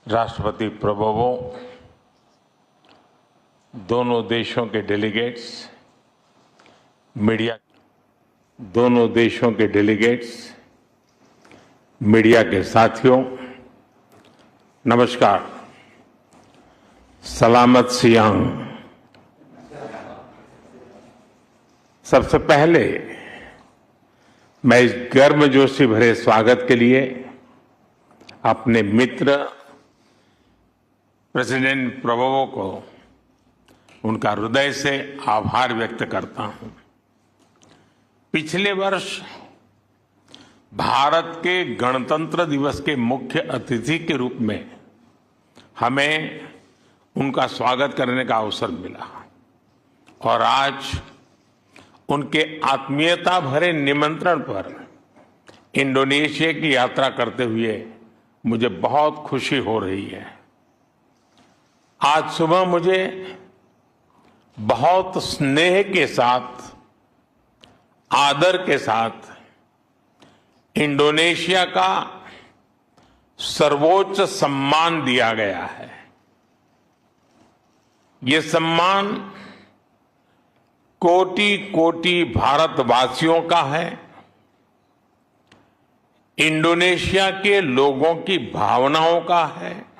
राष्ट्रपति प्रभुवों, दोनों देशों के डेलीगेट्स, मीडिया के साथियों, नमस्कार। सलामत सियांग। सबसे पहले मैं इस गर्मजोशी भरे स्वागत के लिए अपने मित्र प्रेसिडेंट प्रभुवो को उनका हृदय से आभार व्यक्त करता हूं। पिछले वर्ष भारत के गणतंत्र दिवस के मुख्य अतिथि के रूप में हमें उनका स्वागत करने का अवसर मिला और आज उनके आत्मीयता भरे निमंत्रण पर इंडोनेशिया की यात्रा करते हुए मुझे बहुत खुशी हो रही है। आज सुबह मुझे बहुत स्नेह के साथ, आदर के साथ इंडोनेशिया का सर्वोच्च सम्मान दिया गया है। ये सम्मान कोटि कोटि भारतवासियों का है। इंडोनेशिया के लोगों की भावनाओं का है।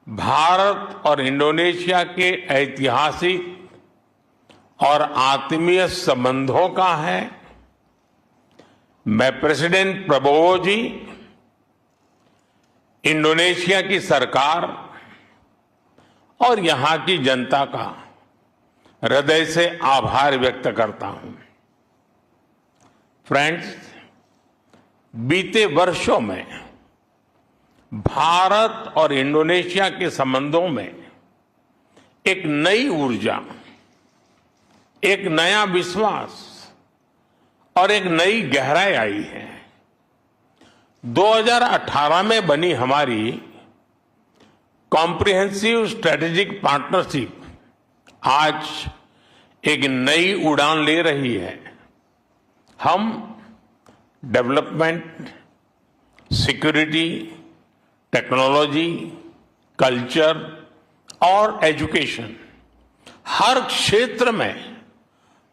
भारत और इंडोनेशिया के ऐतिहासिक और आत्मीय संबंधों का है। मैं प्रेसिडेंट प्रबोवो जी, इंडोनेशिया की सरकार और यहां की जनता का हृदय से आभार व्यक्त करता हूं। फ्रेंड्स, बीते वर्षों में भारत और इंडोनेशिया के संबंधों में एक नई ऊर्जा, एक नया विश्वास और एक नई गहराई आई है। 2018 में बनी हमारी कॉम्प्रिहेंसिव स्ट्रेटेजिक पार्टनरशिप आज एक नई उड़ान ले रही है। हम डेवलपमेंट, सिक्योरिटी, टेक्नोलॉजी, कल्चर और एजुकेशन, हर क्षेत्र में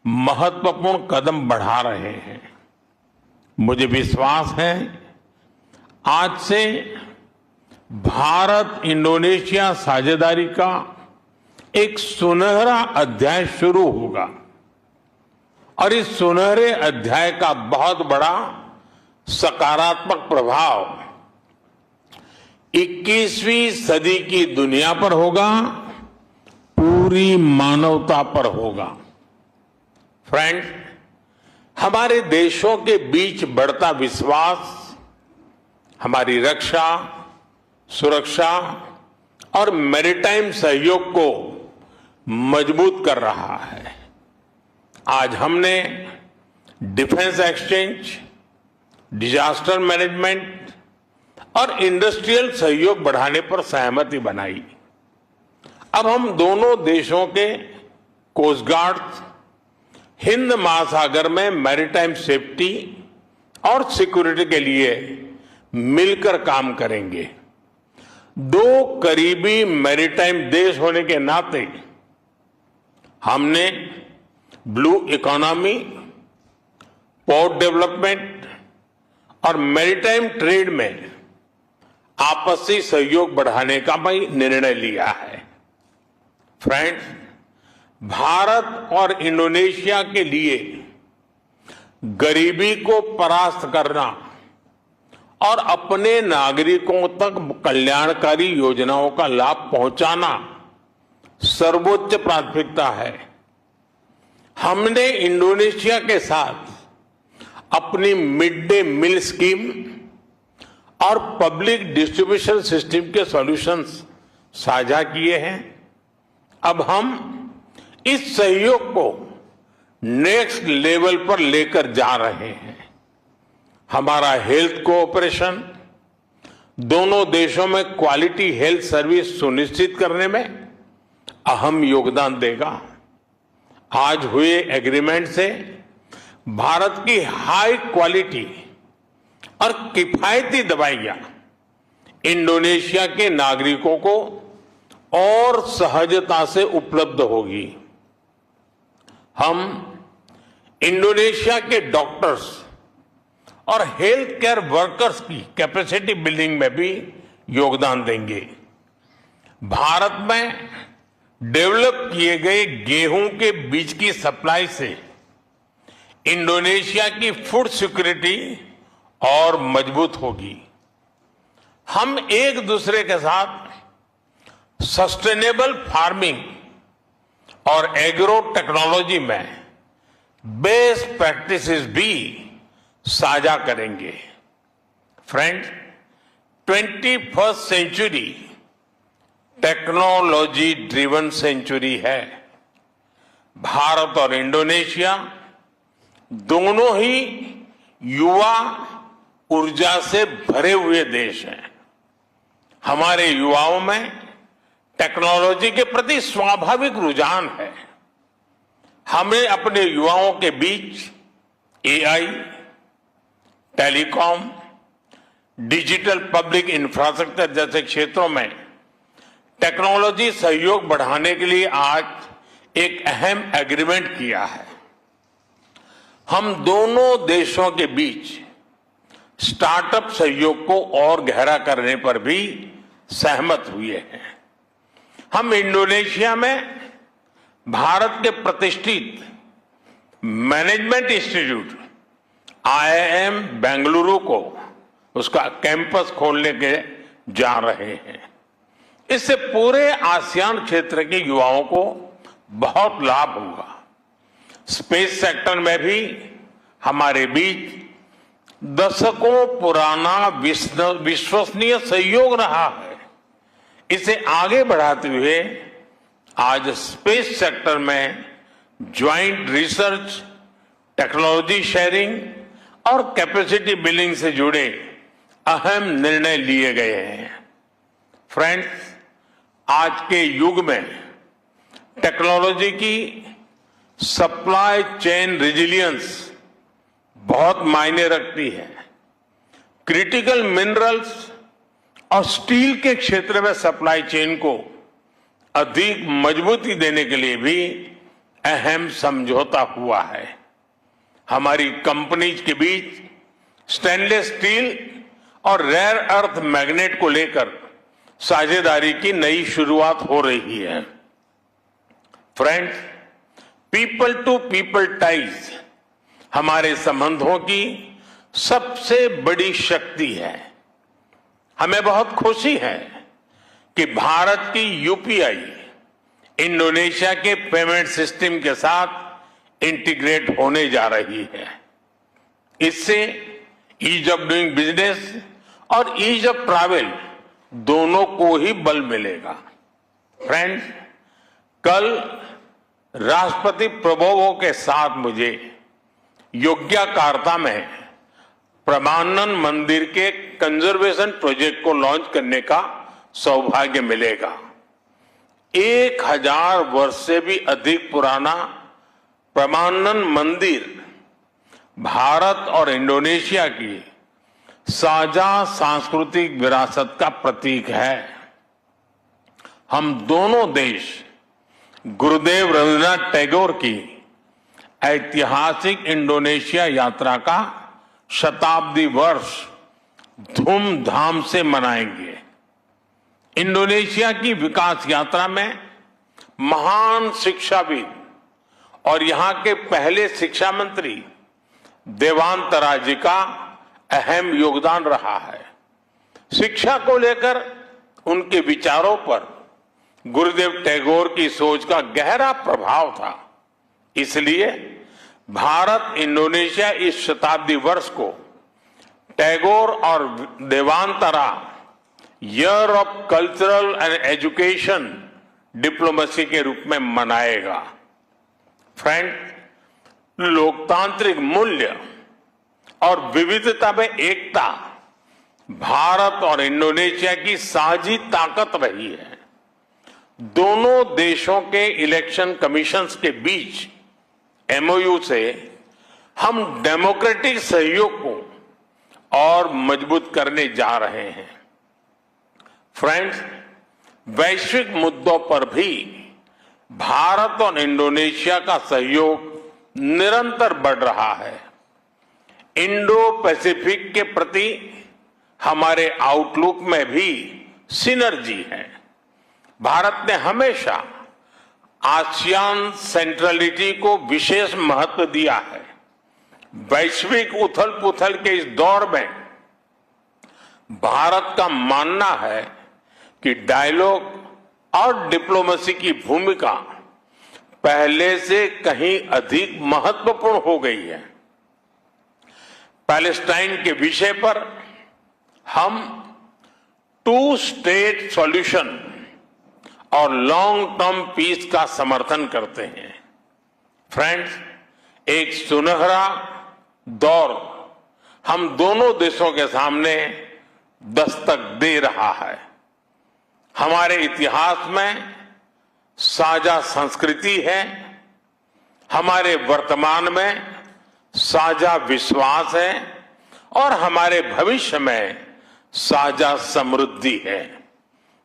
महत्वपूर्ण कदम बढ़ा रहे हैं। मुझे विश्वास है आज से भारत इंडोनेशिया साझेदारी का एक सुनहरा अध्याय शुरू होगा और इस सुनहरे अध्याय का बहुत बड़ा सकारात्मक प्रभाव 21वीं सदी की दुनिया पर होगा, पूरी मानवता पर होगा। फ्रेंड्स, हमारे देशों के बीच बढ़ता विश्वास हमारी रक्षा, सुरक्षा और मैरीटाइम सहयोग को मजबूत कर रहा है। आज हमने डिफेंस एक्सचेंज, डिजास्टर मैनेजमेंट और इंडस्ट्रियल सहयोग बढ़ाने पर सहमति बनाई। अब हम दोनों देशों के कोस्ट गार्ड हिंद महासागर में मैरीटाइम सेफ्टी और सिक्योरिटी के लिए मिलकर काम करेंगे। दो करीबी मैरीटाइम देश होने के नाते हमने ब्लू इकोनॉमी, पोर्ट डेवलपमेंट और मैरीटाइम ट्रेड में आपसी सहयोग बढ़ाने का भी निर्णय लिया है। फ्रेंड्स, भारत और इंडोनेशिया के लिए गरीबी को परास्त करना और अपने नागरिकों तक कल्याणकारी योजनाओं का लाभ पहुंचाना सर्वोच्च प्राथमिकता है। हमने इंडोनेशिया के साथ अपनी मिड डे मील स्कीम और पब्लिक डिस्ट्रीब्यूशन सिस्टम के सॉल्यूशंस साझा किए हैं। अब हम इस सहयोग को नेक्स्ट लेवल पर लेकर जा रहे हैं। हमारा हेल्थ कोऑपरेशन दोनों देशों में क्वालिटी हेल्थ सर्विस सुनिश्चित करने में अहम योगदान देगा। आज हुए एग्रीमेंट से भारत की हाई क्वालिटी और किफायती दवाइयां इंडोनेशिया के नागरिकों को और सहजता से उपलब्ध होगी। हम इंडोनेशिया के डॉक्टर्स और हेल्थ केयर वर्कर्स की कैपेसिटी बिल्डिंग में भी योगदान देंगे। भारत में डेवलप किए गए गेहूं के बीज की सप्लाई से इंडोनेशिया की फूड सिक्योरिटी और मजबूत होगी। हम एक दूसरे के साथ सस्टेनेबल फार्मिंग और एग्रो टेक्नोलॉजी में बेस्ट प्रैक्टिसेस भी साझा करेंगे। Friends, 21st century technology driven century है। भारत और इंडोनेशिया दोनों ही युवा ऊर्जा से भरे हुए देश हैं। हमारे युवाओं में टेक्नोलॉजी के प्रति स्वाभाविक रुझान है। हमें अपने युवाओं के बीच AI, telecom, digital public infrastructure जैसे क्षेत्रों में टेक्नोलॉजी सहयोग बढ़ाने के लिए आज एक अहम एग्रीमेंट किया है। हम दोनों देशों के बीच स्टार्टअप सहयोग को और गहरा करने पर भी सहमत हुए हैं। हम इंडोनेशिया में भारत के प्रतिष्ठित मैनेजमेंट इंस्टीट्यूट IIM बेंगलुरु को उसका कैंपस खोलने के जा रहे हैं। इससे पूरे आसियान क्षेत्र के युवाओं को बहुत लाभ होगा। स्पेस सेक्टर में भी हमारे बीच दशकों पुराना विश्वसनीय सहयोग रहा है। इसे आगे बढ़ाते हुए आज स्पेस सेक्टर में ज्वाइंट रिसर्च, टेक्नोलॉजी शेयरिंग और कैपेसिटी बिल्डिंग से जुड़े अहम निर्णय लिए गए हैं। फ्रेंड्स, आज के युग में टेक्नोलॉजी की सप्लाई चेन रेजिलियंस बहुत मायने रखती है। क्रिटिकल मिनरल्स और स्टील के क्षेत्र में सप्लाई चेन को अधिक मजबूती देने के लिए भी अहम समझौता हुआ है। हमारी कंपनीज के बीच स्टेनलेस स्टील और रेयर अर्थ मैग्नेट को लेकर साझेदारी की नई शुरुआत हो रही है। Friends, people to people ties हमारे संबंधों की सबसे बड़ी शक्ति है। हमें बहुत खुशी है कि भारत की यूपीआई इंडोनेशिया के पेमेंट सिस्टम के साथ इंटीग्रेट होने जा रही है। इससे ईज ऑफ डूइंग बिजनेस और ईज ऑफ ट्रैवल दोनों को ही बल मिलेगा। फ्रेंड्स, कल राष्ट्रपति प्रबोवो के साथ मुझे योग्याकार्ता में प्रमानन मंदिर के कंजर्वेशन प्रोजेक्ट को लॉन्च करने का सौभाग्य मिलेगा। 1000 वर्ष से भी अधिक पुराना प्रमानन मंदिर भारत और इंडोनेशिया की साझा सांस्कृतिक विरासत का प्रतीक है। हम दोनों देश गुरुदेव रविन्द्रनाथ टैगोर की ऐतिहासिक इंडोनेशिया यात्रा का शताब्दी वर्ष धूमधाम से मनाएंगे। इंडोनेशिया की विकास यात्रा में महान शिक्षाविद और यहां के पहले शिक्षा मंत्री देवांतरा जी का अहम योगदान रहा है। शिक्षा को लेकर उनके विचारों पर गुरुदेव टैगोर की सोच का गहरा प्रभाव था। इसलिए भारत इंडोनेशिया इस शताब्दी वर्ष को टैगोर और Dewantara year of cultural and education diplomacy के रूप में मनाएगा। फ्रेंड, लोकतांत्रिक मूल्य और विविधता में एकता भारत और इंडोनेशिया की साझी ताकत रही है। दोनों देशों के इलेक्शन कमीशंस के बीच एमओयू से हम डेमोक्रेटिक सहयोग को और मजबूत करने जा रहे हैं। फ्रेंड्स, वैश्विक मुद्दों पर भी भारत और इंडोनेशिया का सहयोग निरंतर बढ़ रहा है। इंडो पैसिफिक के प्रति हमारे आउटलुक में भी सिनर्जी है। भारत ने हमेशा आसियान सेंट्रलिटी को विशेष महत्व दिया है। वैश्विक उथल पुथल के इस दौर में भारत का मानना है कि डायलॉग और डिप्लोमेसी की भूमिका पहले से कहीं अधिक महत्वपूर्ण हो गई है। पैलेस्टाइन के विषय पर हम 2 स्टेट सॉल्यूशन और लॉन्ग टर्म पीस का समर्थन करते हैं। फ्रेंड्स, एक सुनहरा दौर हम दोनों देशों के सामने दस्तक दे रहा है। हमारे इतिहास में साझा संस्कृति है, हमारे वर्तमान में साझा विश्वास है और हमारे भविष्य में साझा समृद्धि है।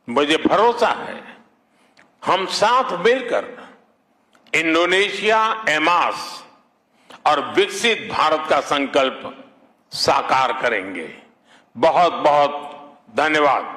मुझे भरोसा है हम साथ मिलकर इंडोनेशिया एमास और विकसित भारत का संकल्प साकार करेंगे। बहुत बहुत धन्यवाद।